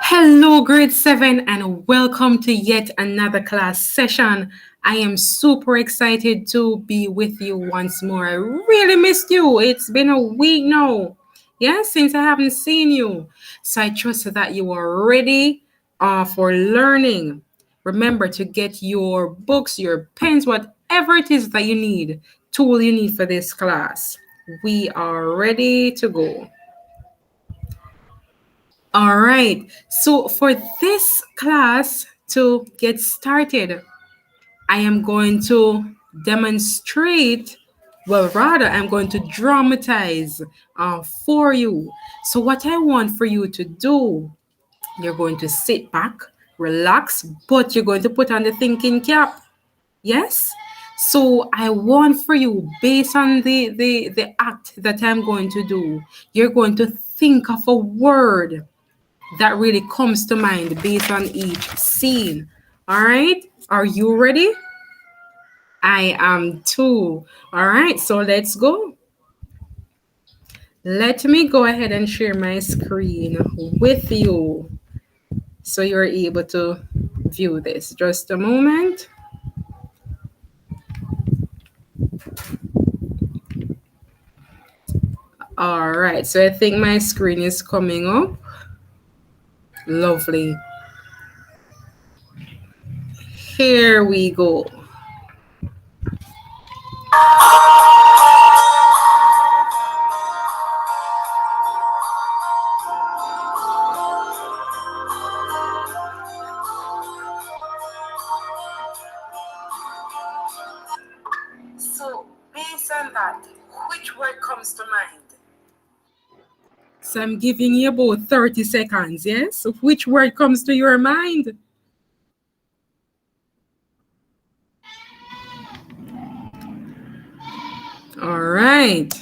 Hello, grade 7, and welcome to yet another class session. I am super excited to be with you once more. I really missed you. It's been a week now. Yeah, since I haven't seen you. So I trust that you are ready for learning. Remember to get your books, your pens, whatever it is that you need, tool you need for this class. We are ready to go. All right. So for this class to get started, I am going to demonstrate, well, rather, I'm going to dramatize for you. So, what I want for you to do, you're going to sit back, relax, but you're going to put on the thinking cap. Yes? So I want for you, based on the act that I'm going to do, you're going to think of a word that really comes to mind based on each scene. All right, are you ready? I am too. All right, so let's go. Let me go ahead and share my screen with you so you're able to view this. Just a moment. All right, so I think my screen is coming up. Lovely. Here we go. So, based on that, which word comes to mind? So, I'm giving you about 30 seconds, yes? So which word comes to your mind? All right.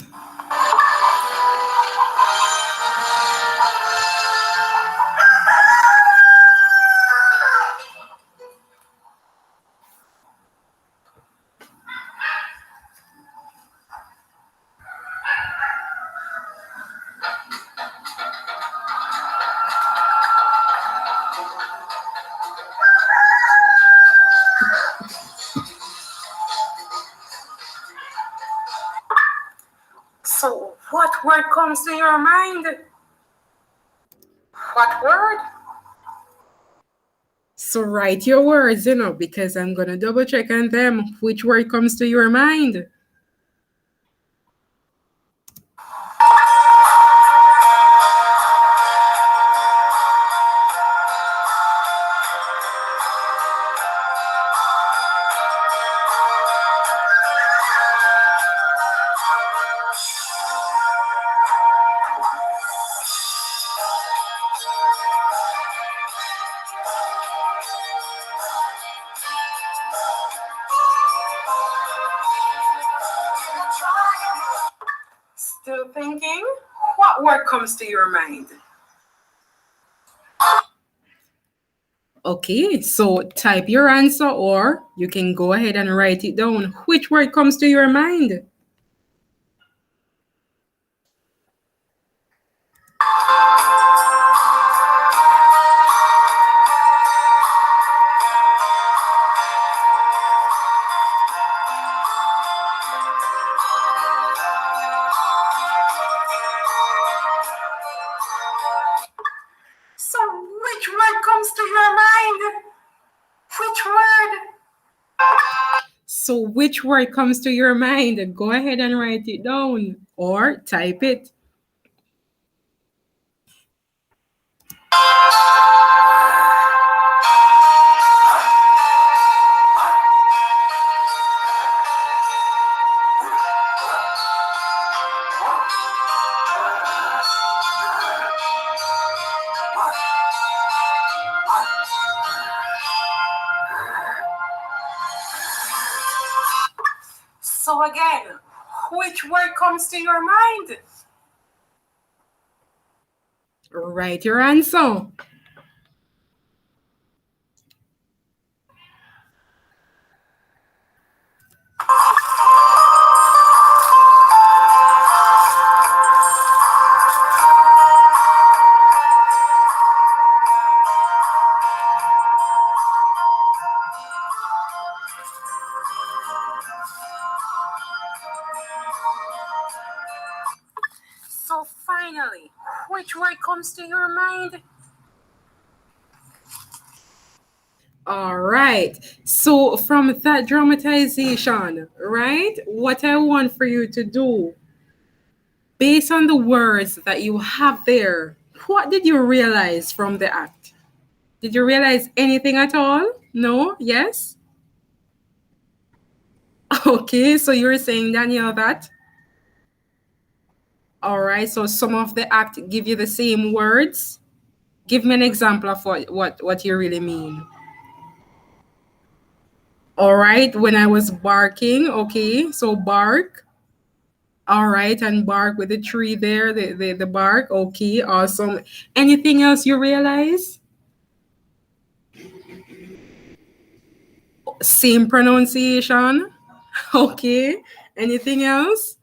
So, what word comes to your mind? What word? So, write your words, because I'm going to double check on them. Which word comes to your mind? Still thinking? What word comes to your mind? Okay, so type your answer or you can go ahead and write it down. Which word comes to your mind? So, which word comes to your mind? Which word? So, which word comes to your mind? Go ahead and write it down or type it. So, again, which word comes to your mind? Write your answer. Which word comes to your mind? All right. So from that dramatization, right? What I want for you to do, based on the words that you have there, what did you realize from the act? Did you realize anything at all? No? Yes? Okay, so you're saying, Danielle, that? All right, so some of the act give you the same words. Give me an example of what you really mean. All right, when I was barking, okay, so bark. All right, and bark with the tree there, the bark. Okay, awesome. Anything else you realize? Same pronunciation. Okay. Anything else?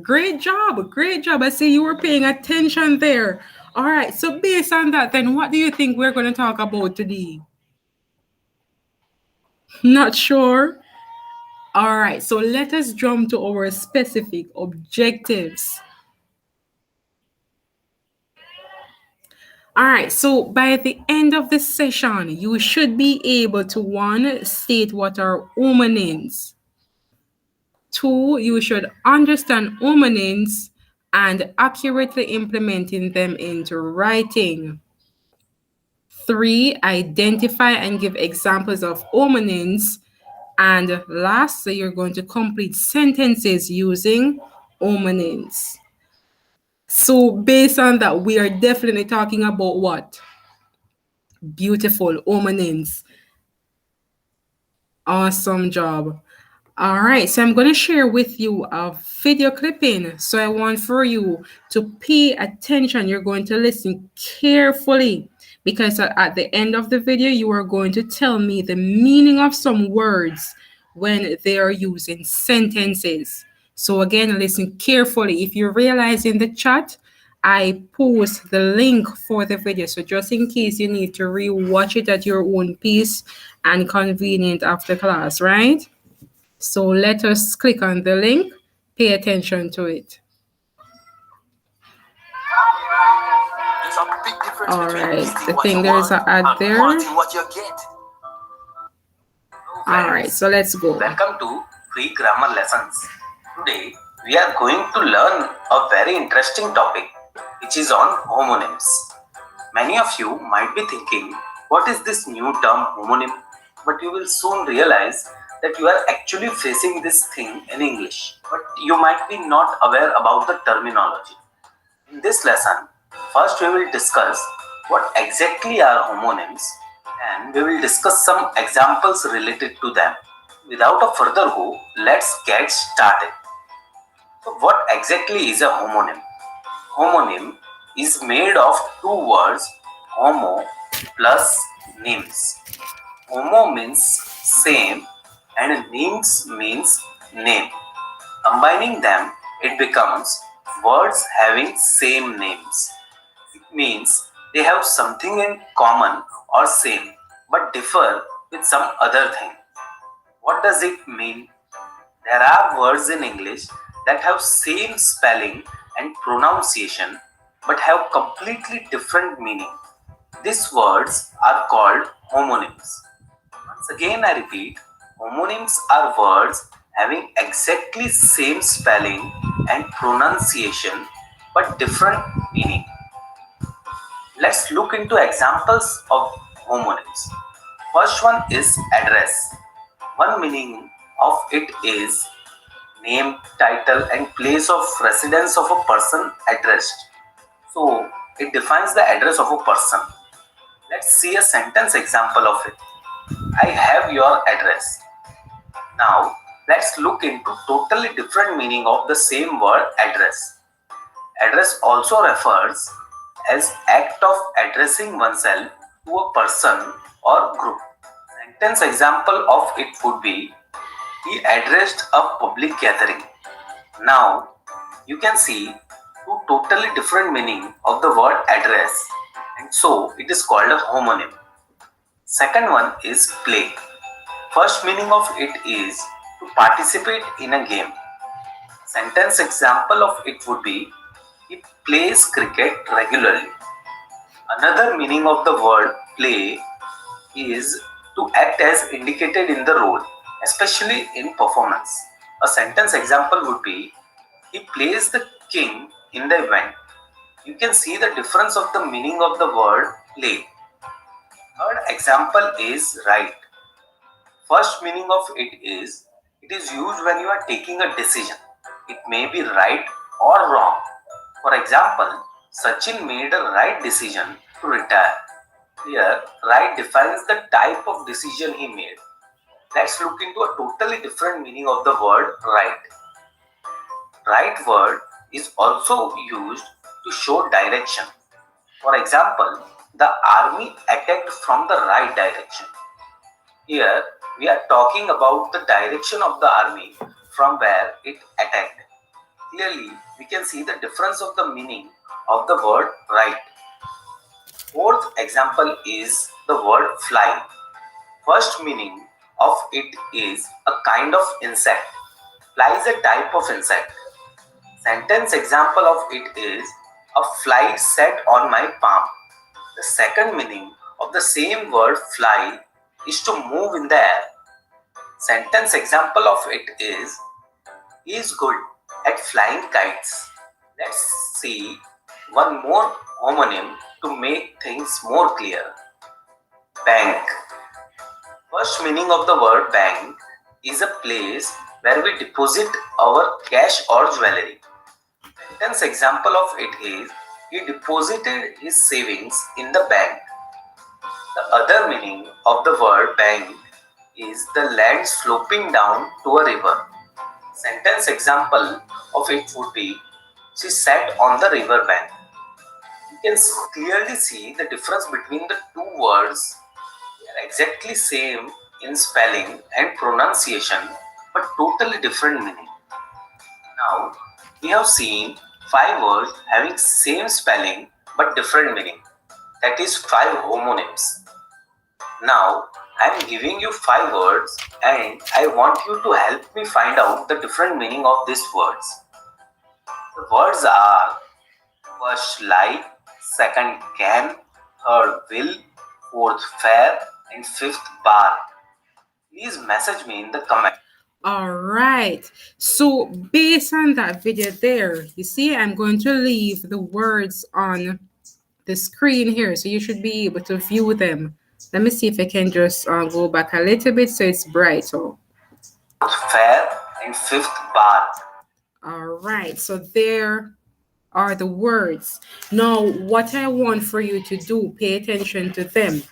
Great job. Great job. I see you were paying attention there. All right. So, based on that, then what do you think we're going to talk about today? Not sure. All right. So, let us jump to our specific objectives. All right. So, by the end of the session, you should be able to one, state what are homonyms. Two, you should understand homonyms and accurately implementing them into writing. Three, identify and give examples of homonyms. And lastly, you're going to complete sentences using homonyms. So, based on that, we are definitely talking about what? Beautiful homonyms. Awesome job. All right, so I'm going to share with you a video clipping. So I want for you to pay attention. You're going to listen carefully because at the end of the video, you are going to tell me the meaning of some words when they are used in sentences. So again, listen carefully. If you realize in the chat, I post the link for the video. So just in case you need to re-watch it at your own pace and convenient after class, right? So let us click on the link, pay attention to it. All right, I think there's an ad there. All right, so let's go. Welcome to Free Grammar Lessons. Today, we are going to learn a very interesting topic, which is on homonyms. Many of you might be thinking, what is this new term homonym? But you will soon realize that you are actually facing this thing in English, but you might be not aware about the terminology. In this lesson, first we will discuss what exactly are homonyms and we will discuss some examples related to them. Without a further ado, let's get started. So what exactly is a homonym? Homonym is made of two words, homo plus nyms. Homo means same and nyms means name. Combining them, it becomes words having same names. It means they have something in common or same but differ with some other thing. What does it mean? There are words in English that have same spelling and pronunciation but have completely different meaning. These words are called homonyms. Once again I repeat, homonyms are words having exactly same spelling and pronunciation but different meaning. Let's look into examples of homonyms. First one is address. One meaning of it is name, title and place of residence of a person addressed. So it defines the address of a person. Let's see a sentence example of it. I have your address. Now let's look into totally different meaning of the same word address. Address also refers as act of addressing oneself to a person or group. Sentence example of it would be, he addressed a public gathering. Now you can see two totally different meaning of the word address, and so it is called a homonym. Second one is play. First meaning of it is to participate in a game. Sentence example of it would be, plays cricket regularly. Another meaning of the word play is to act as indicated in the role, especially in performance. A sentence example would be he plays the king in the event. You can see the difference of the meaning of the word play. Third example is right. First meaning of it is used when you are taking a decision. It may be right or wrong. For example, Sachin made a right decision to retire. Here, right defines the type of decision he made. Let's look into a totally different meaning of the word right. Right word is also used to show direction. For example, the army attacked from the right direction. Here, we are talking about the direction of the army from where it attacked. Clearly, we can see the difference of the meaning of the word right. Fourth example is the word fly. First meaning of it is a kind of insect. Fly is a type of insect. Sentence example of it is a fly sat on my palm. The second meaning of the same word fly is to move in the air. Sentence example of it is good at flying kites. Let's see one more homonym to make things more clear. Bank. First meaning of the word bank is a place where we deposit our cash or jewelry. Sentence example of it is he deposited his savings in the bank. The other meaning of the word bank is the land sloping down to a river. Sentence example of it would be she sat on the river bank. You can clearly see the difference between the two words. They are exactly same in spelling and pronunciation but totally different meaning. Now we have seen 5 words having same spelling but different meaning. That is 5 homonyms. Now I am giving you 5 words and I want you to help me find out the different meaning of these words. The words are first lie, second can, third will, fourth fair, and fifth bar. Please message me in the comment. All right. So based on that video there, you see, I'm going to leave the words on the screen here, so you should be able to view them. Let me see if I can just go back a little bit so it's bright. So fair and fifth bar. all right. So there are the words. Now, what I want for you to do, pay attention to them.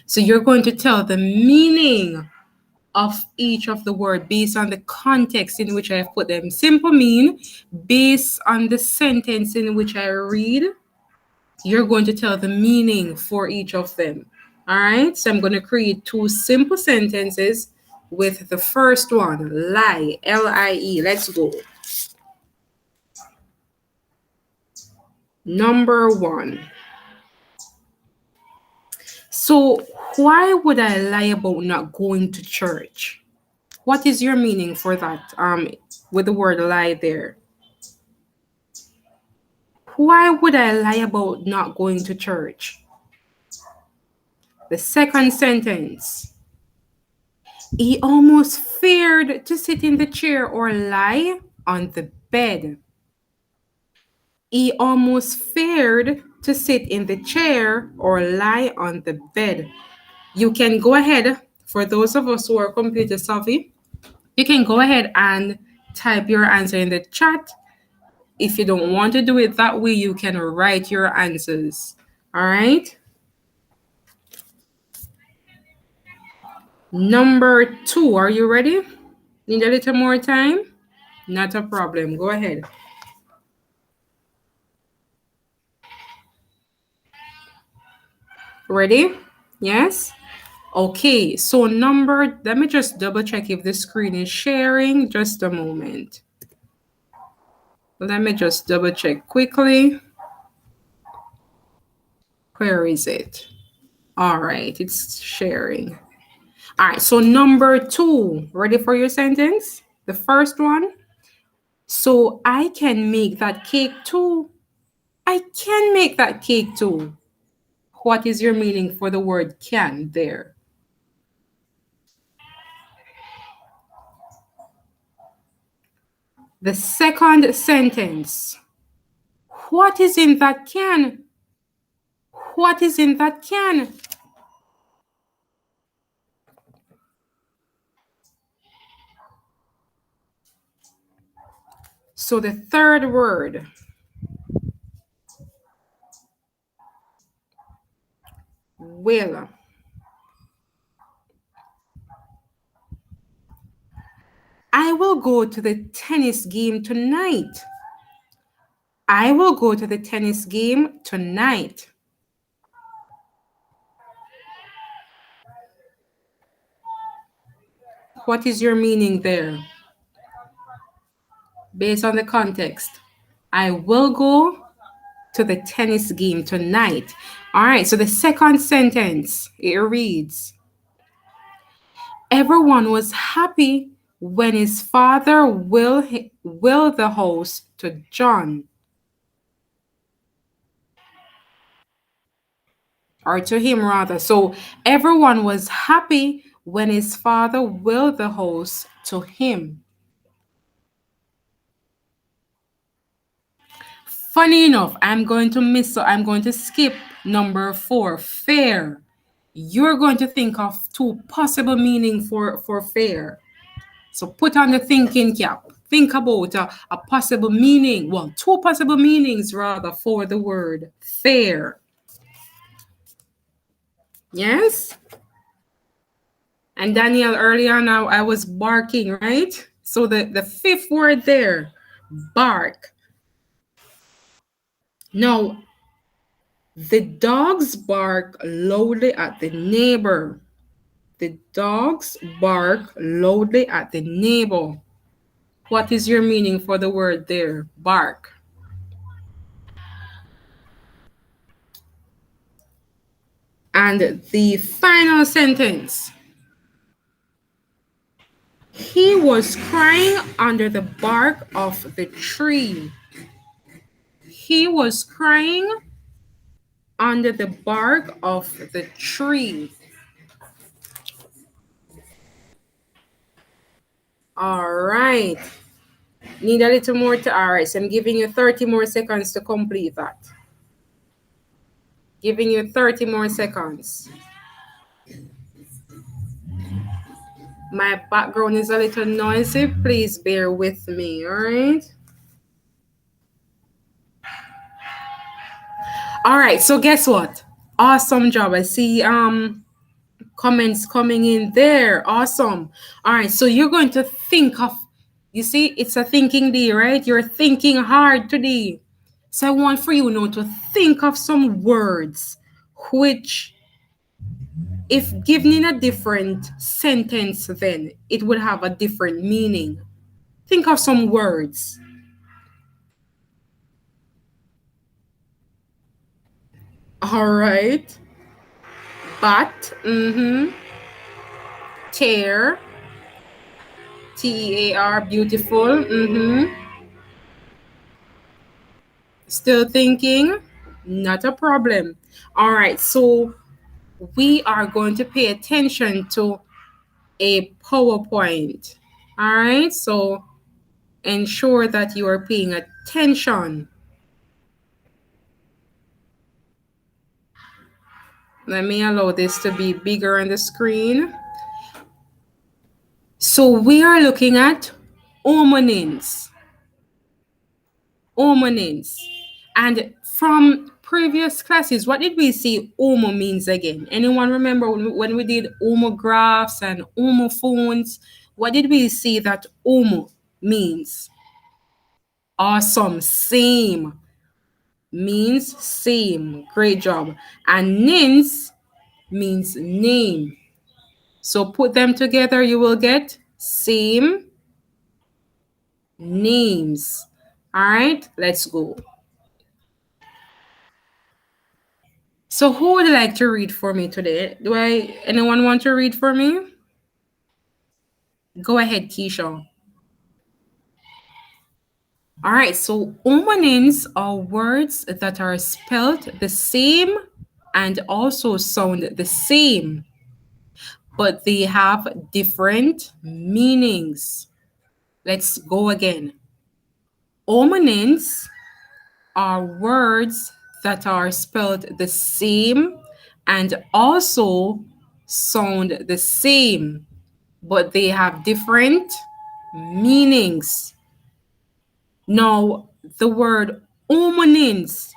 So you're going to tell the meaning of each of the word based on the context in which I have put them. Simple mean based on the sentence in which I read. You're going to tell the meaning for each of them. All right. So I'm going to create 2 simple sentences with the first one, lie, L-I-E. Let's go. Number 1. So why would I lie about not going to church? What is your meaning for that? With the word lie there. Why would I lie about not going to church? The second sentence. He almost feared to sit in the chair or lie on the bed. He almost feared to sit in the chair or lie on the bed. You can go ahead, for those of us who are computer savvy, you can go ahead and type your answer in the chat. If you don't want to do it that way, you can write your answers. All right. Number 2, are you ready? Need a little more time? Not a problem. Go ahead. Ready? Yes? Okay, so let me just double check if the screen is sharing. Just a moment. Let me just double check quickly. Where is it? All right, it's sharing. All right, so number 2, ready for your sentence? The first one. So I can make that cake too. I can make that cake too. What is your meaning for the word can there? The second sentence. What is in that can? What is in that can? So the third word, will. I will go to the tennis game tonight. I will go to the tennis game tonight. What is your meaning there? Based on the context. I will go to the tennis game tonight. All right, so the second sentence, it reads, everyone was happy when his father will the host to John, or to him rather. So everyone was happy when his father will the host to him. Funny enough, I'm going to skip number 4, fair. You're going to think of two possible meaning for fair. So put on the thinking cap. Think about a possible meaning, well, two possible meanings rather for the word fair. Yes? And Daniel, earlier now I was barking, right? So the fifth word there, bark. Now, the dogs bark loudly at the neighbor. The dogs bark loudly at the neighbor. What is your meaning for the word there, bark? And the final sentence. He was crying under the bark of the tree. He was crying under the bark of the tree. All right. Need a little more to, all right, so I'm giving you 30 more seconds to complete that. Giving you 30 more seconds. My background is a little noisy. Please bear with me, all right? All right, so guess what? Awesome job. I see comments coming in there. Awesome. All right, so you're going to think of, you see, it's a thinking day, right? You're thinking hard today. So I want for you now to think of some words which, if given in a different sentence, then it would have a different meaning. Think of some words. All right. But, tear, tear, beautiful. Still thinking? Not a problem. All right, so we are going to pay attention to a PowerPoint. All right, so ensure that you are paying attention. Let me allow this to be bigger on the screen. So we are looking at homonyms. Homonyms. And from previous classes, what did we see homo means again? Anyone remember when we did homographs and homophones? What did we see that homo means? Awesome. Same. Means same. Great job. And nins means name. So put them together, you will get same names. All right, let's go. So who would like to read for me today? Anyone want to read for me? Go ahead, Keisha. All right, so homonyms are words that are spelled the same and also sound the same, but they have different meanings. Let's go again. Homonyms are words that are spelled the same and also sound the same, but they have different meanings. Now, the word homonyms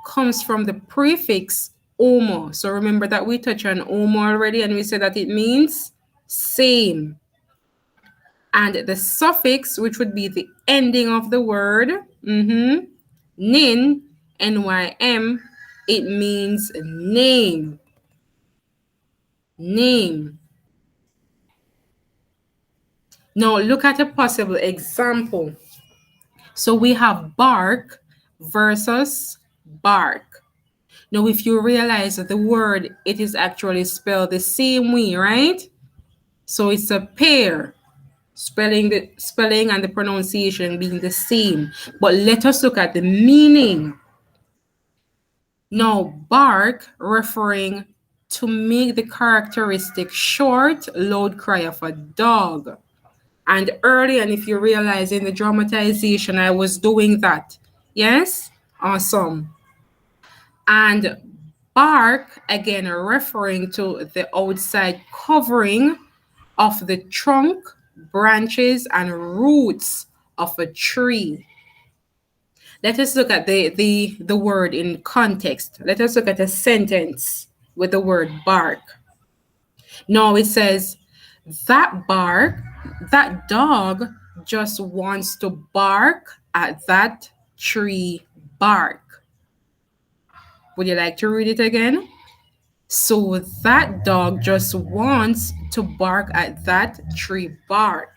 comes from the prefix homo. So remember that we touched on homo already and we said that it means same. And the suffix, which would be the ending of the word, nin, nym, it means name. Name. Now look at a possible example. So we have bark versus bark. Now, if you realize that the word, it is actually spelled the same way, right? So it's a pair, spelling and the pronunciation being the same. But let us look at the meaning. Now, bark referring to make the characteristic short, loud cry of a dog. And early, and if you realize in the dramatization, I was doing that. Yes? Awesome. And bark, again, referring to the outside covering of the trunk, branches, and roots of a tree. Let us look at the word in context. Let us look at a sentence with the word bark. Now it says, that bark, that dog just wants to bark at that tree bark. Would you like to read it again? So that dog just wants to bark at that tree bark.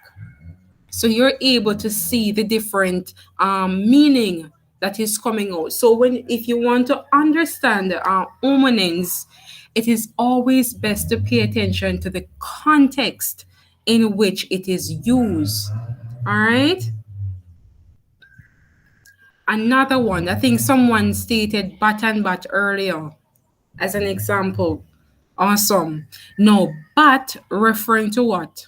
So you're able to see the different meaning that is coming out. So if you want to understand homonyms, it is always best to pay attention to the context in which it is used. All right. Another one, I think someone stated bat and bat earlier as an example. Awesome. Now, bat referring to what?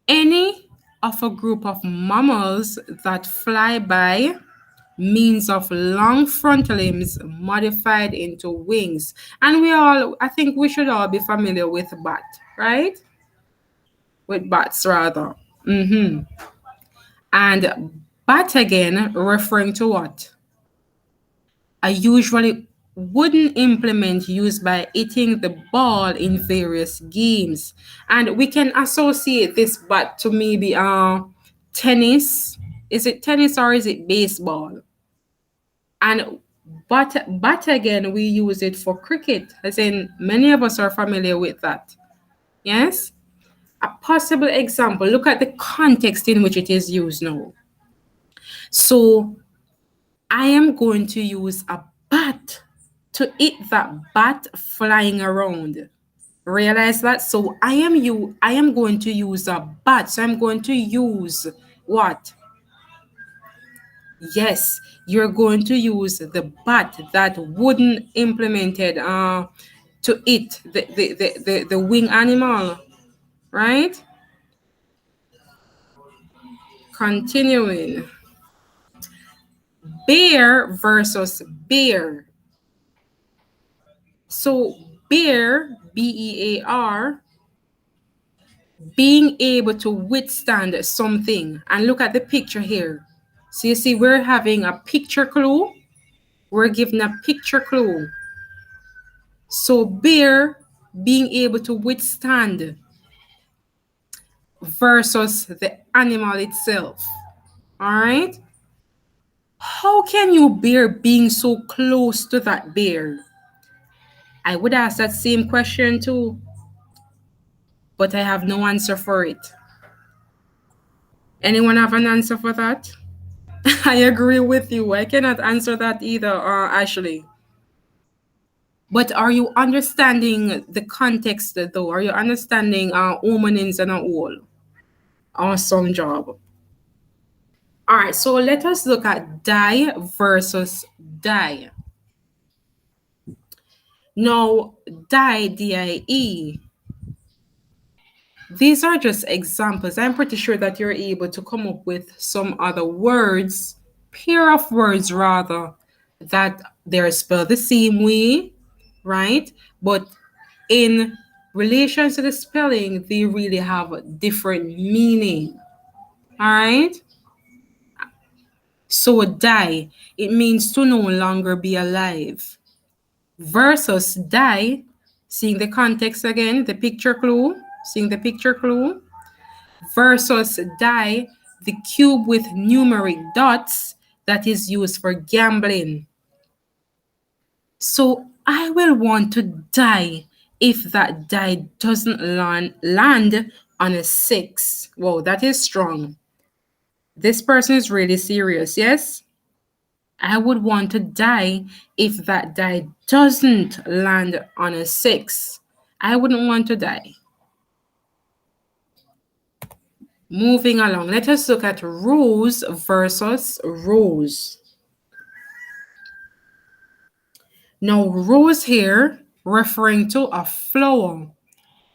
Any of a group of mammals that fly by means of long front limbs modified into wings. And I think we should all be familiar with bat, right? With bats, rather. And bat again, referring to what? A usually wooden implement used by hitting the ball in various games. And we can associate this bat to maybe tennis. Is it tennis or is it baseball? And but again, we use it for cricket, as in many of us are familiar with that. Yes? A possible example, look at the context in which it is used now. So I am going to use a bat to hit that bat flying around. Realize that? So I am going to use a bat. So I'm going to use what? Yes, you're going to use the bat, that wooden implemented to hit the wing animal, right? Continuing. Bear versus bear. So bear, bear, being able to withstand something. And look at the picture here. So you see, we're having a picture clue. We're given a picture clue. So bear being able to withstand versus the animal itself. All right. How can you bear being so close to that bear? I would ask that same question too, but I have no answer for it. Anyone have an answer for that? I agree with you. I cannot answer that either, Ashley. But are you understanding the context though? Are you understanding homonyms and all? Awesome job. All right, so let us look at die versus die. Now, die, D-I-E, these are just examples. I'm pretty sure that you're able to come up with some other words, pair of words rather, that they're spelled the same way, right? But in relation to the spelling, they really have a different meaning. All right? So die, it means to no longer be alive. Versus die, seeing the context again, the picture clue, seeing the picture clue. Versus die, the cube with numeric dots that is used for gambling. So I will want to die if that die doesn't land on a 6. Whoa, that is strong. This person is really serious, yes? I would want to die if that die doesn't land on a 6. I wouldn't want to die. Moving along, let us look at rose versus rose. Now, rose here referring to a flower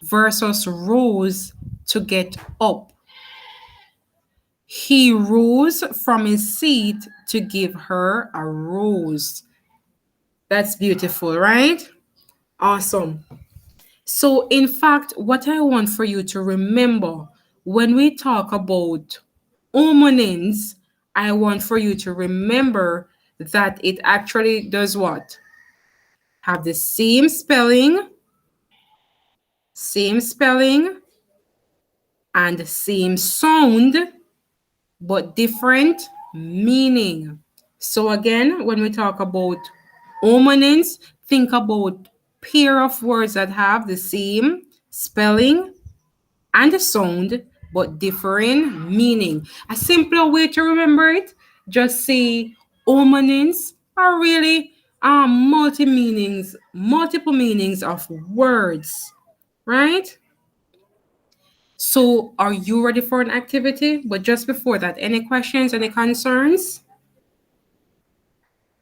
versus rose to get up. He rose from his seat to give her a rose. That's beautiful, right? Awesome. So, in fact, what I want for you to remember when we talk about homonyms, I want for you to remember that it actually does what? Have the same spelling, and same sound, but different meaning. So again, when we talk about homonyms, think about pair of words that have the same spelling and the sound, but differing meaning. A simpler way to remember it, just say homonyms are really multiple meanings of words, right? So are you ready for an activity? But just before that, any questions, any concerns?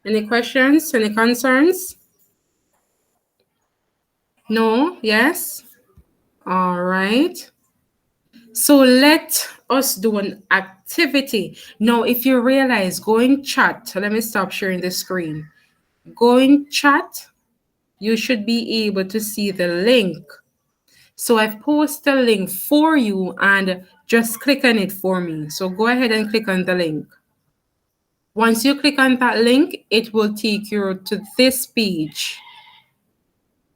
Any questions, any concerns? No? Yes? All right. So let us do an activity. Now, if you realize, go in chat. Let me stop sharing the screen. Go in chat. You should be able to see the link. So I've posted a link for you and just click on it for me. So go ahead and click on the link. Once you click on that link, it will take you to this page.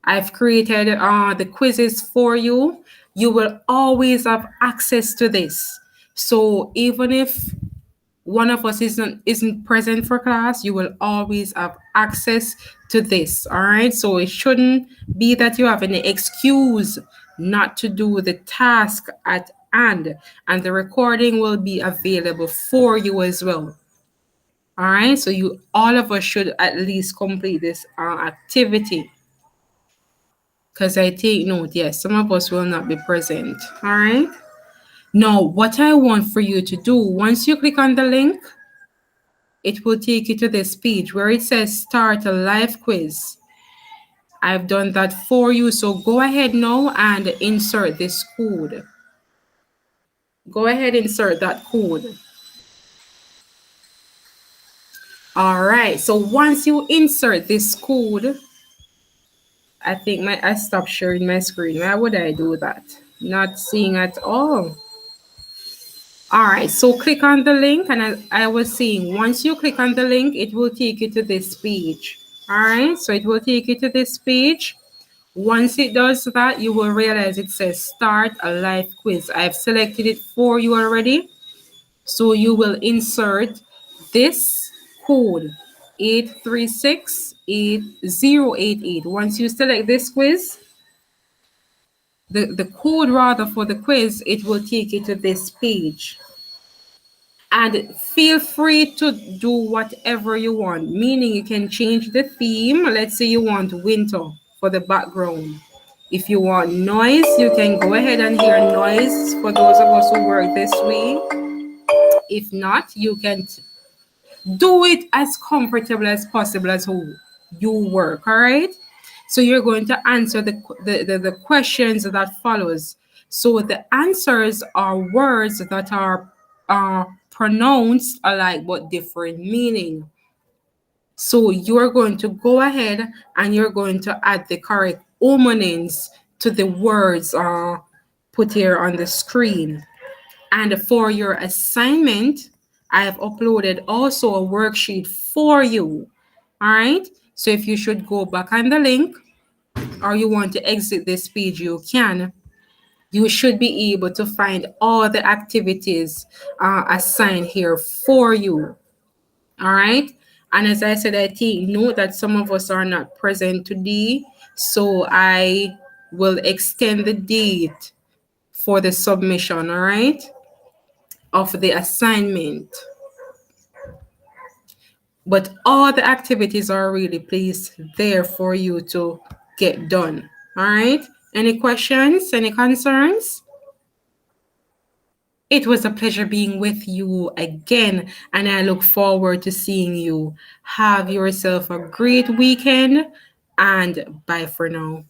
I've created the quizzes for you. You will always have access to this. So even if one of us isn't present for class, you will always have access to this. All right. So it shouldn't be that you have any excuse not to do the task at hand, and the recording will be available for you as well. All right. So all of us should at least complete this activity. Because I take note, yes, some of us will not be present. All right. Now, what I want for you to do, once you click on the link, it will take you to this page where it says start a live quiz. I've done that for you. So go ahead now and insert this code. Go ahead, insert that code. All right. So once you insert this code, I think I stopped sharing my screen. Why would I do that? Not seeing at all. All right, so click on the link, and I was saying, once you click on the link, it will take you to this page. All right, so it will take you to this page. Once it does that, you will realize it says start a live quiz. I've selected it for you already. So you will insert this code 8368088. Once you select this quiz, the code rather for the quiz, it will take you to this page. And feel free to do whatever you want, meaning you can change the theme. Let's say you want winter for the background. If you want noise, you can go ahead and hear noise for those of us who work this way. if not, you can do it as comfortable as possible as how you work. All right. So you're going to answer the questions that follows. So the answers are words that are pronounced alike but different meaning. So you're going to go ahead and you're going to add the correct homonyms to the words put here on the screen. And for your assignment, I have uploaded also a worksheet for you. All right. So if you should go back on the link or you want to exit this page, you can. You should be able to find all the activities assigned here for you. All right. And as I said, I take note that some of us are not present today. So I will extend the date for the submission, all right, of the assignment. But all the activities are really placed there for you to get done. All right. Any questions? Any concerns? It was a pleasure being with you again, and I look forward to seeing you. Have yourself a great weekend, and bye for now.